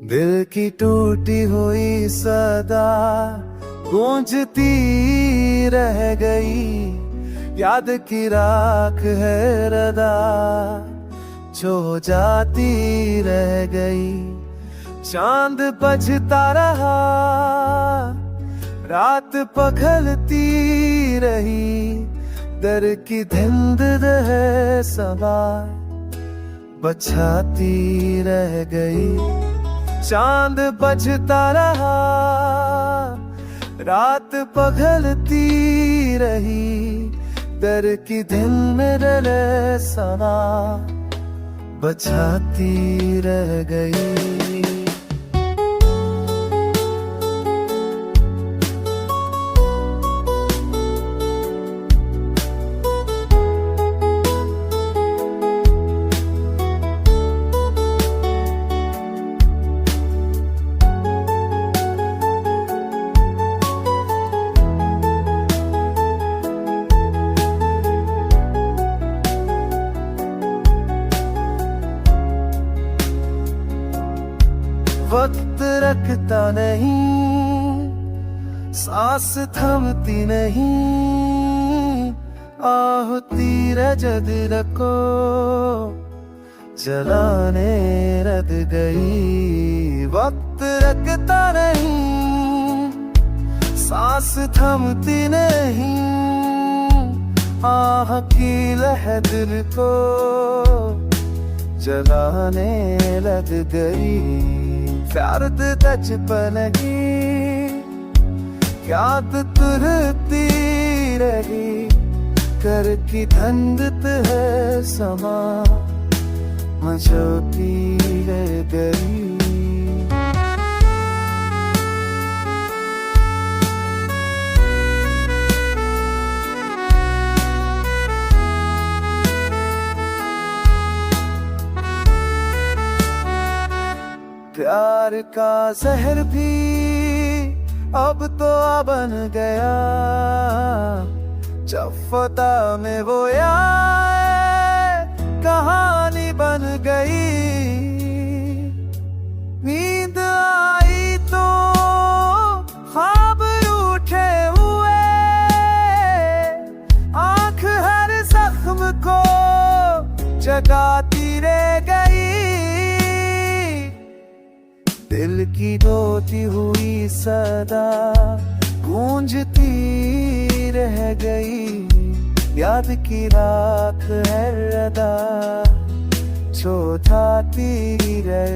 दिल की टूटी हुई सदा गूंजती रह गई, याद की राख है रदा जो जाती रह गई। चांद बजता रहा, रात पघलती रही, दर की धुंध है सबा बचाती रह गई। चांद बजता रहा, रात पघलती रही, दर की धुंध है सबा बचाती रह गई। वक्त रखता नहीं, सांस थमती नहीं, आहुति रजद रखो जलाने रद गई। वक्त रखता नहीं, सांस थमती नहीं, आह की लहर दिल को जलाने लग गई। प्यार तच पलगी, याद तुरती रही, कर की धंधत है समा मचोती रह गई। प्यार का जहर भी अब तो बन गया, जब फता में वो यार कहानी बन गई। नींद आई तो ख्वाब रूठे हुए, आंख हर जख्म को जगाती रह गई। दिल की धोती हुई सदा गूंजती रह गई, याद की राख है रदा जो जाती रह